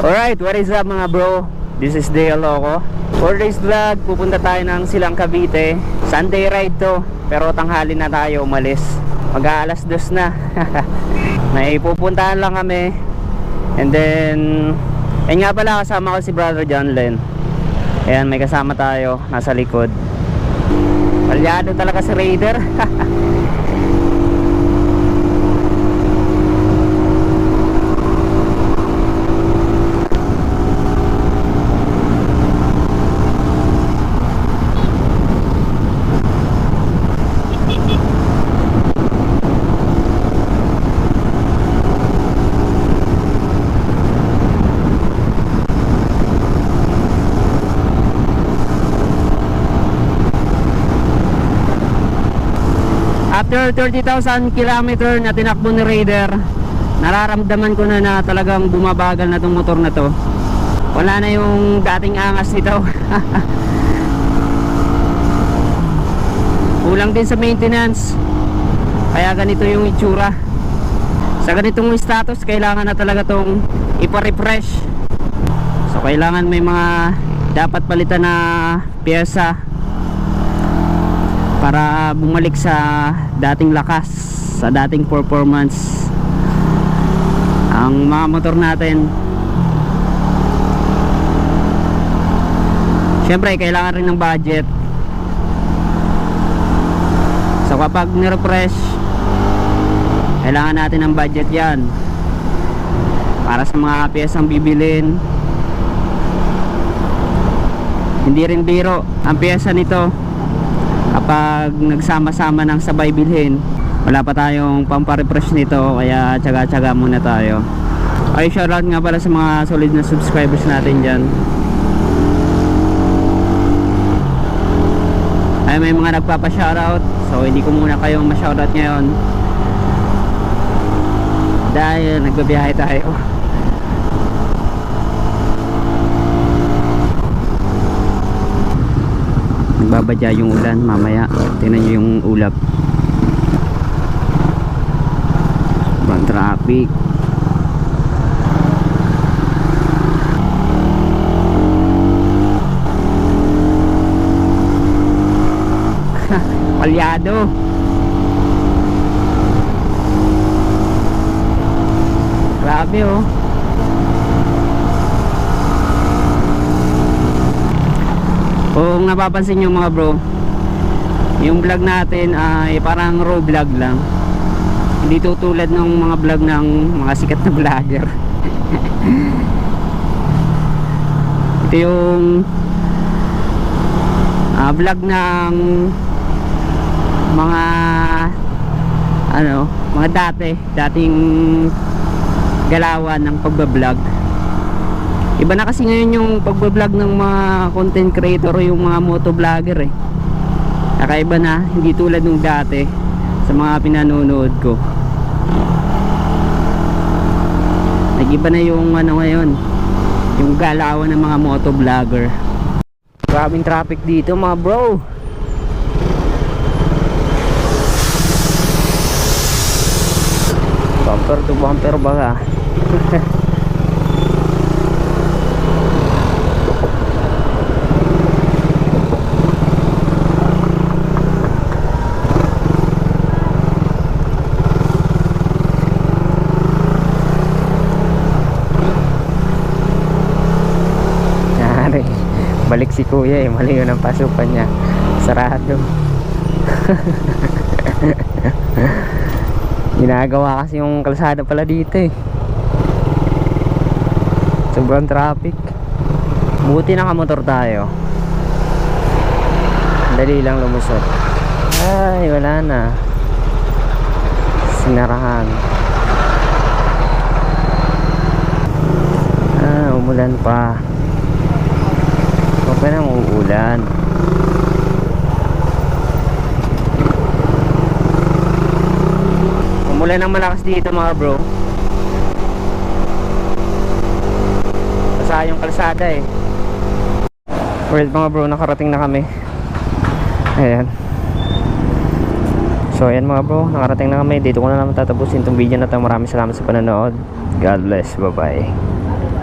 Alright, what is up mga bro? This is Dale Loco. For this vlog, pupunta tayo ng Silang Cavite. Sunday ride to, pero tanghali na tayo umalis. Mag-aalas 2 na. May pupuntahan lang kami. And then, ayun nga pala, kasama ko si Brother John Len. Ayan, may kasama tayo, nasa likod. Palyado talaga si Raider. After 30,000 kilometer na tinakbo ni Raider, nararamdaman ko na talagang bumabagal na tong motor na to. Wala na yung dating angas nito. Kulang din sa maintenance, kaya ganito yung itsura. Sa ganitong status, kailangan na talaga tong ipa-refresh. So kailangan may mga dapat palitan na pyesa para bumalik sa dating lakas, sa dating performance ang mga motor natin. Siyempre kailangan rin ng budget. So kapag nirefresh, kailangan natin ng budget yan para sa mga piyesang bibilin. Hindi rin biro ang piyesa nito. Kapag nagsama-sama ng sabay bilhin, wala pa tayong pampa-refresh nito, kaya tsaga-tsaga muna tayo. Ay, shoutout nga pala sa mga solid na subscribers natin dyan. Ay, may mga nagpapa-shoutout, so hindi ko muna kayong ma-shoutout ngayon dahil nagbabiyahe tayo. Nagbabadya yung ulan mamaya. Tingnan nyo yung ulap. Sobrang traffic. Palyado. Grabe oh. Kung napapansin nyo mga bro, yung vlog natin ay parang raw vlog lang. Hindi tutulad ng mga vlog ng mga sikat na vlogger. Ito yung vlog ng mga dating galawan ng pagbablog. Iba na kasi ngayon yung pagbablog ng mga content creator o yung mga motovlogger eh. Kakaiba na, hindi tulad nung dati sa mga pinanonood ko. Nag-iba na yung ngayon, yung galawan ng mga motovlogger. Grabing traffic dito mga bro. Bumper to bumper baga. Balik si kuya eh, mali yun ang pasukan niya, sarado. Ginagawa kasi yung kalsada pala dito eh. Sobrang traffic. Buti nakamotor tayo, dali lang lumusot. Ay wala na, sinarahan. Umulan pa. Huwag nang uulan. Umulan ng malakas dito mga bro. Basa yung kalsada eh. Well mga bro, nakarating na kami. Ayan. So ayan mga bro, nakarating na kami. Dito ko na naman tatapusin itong video na ito. Maraming salamat sa panonood. God bless, bye bye.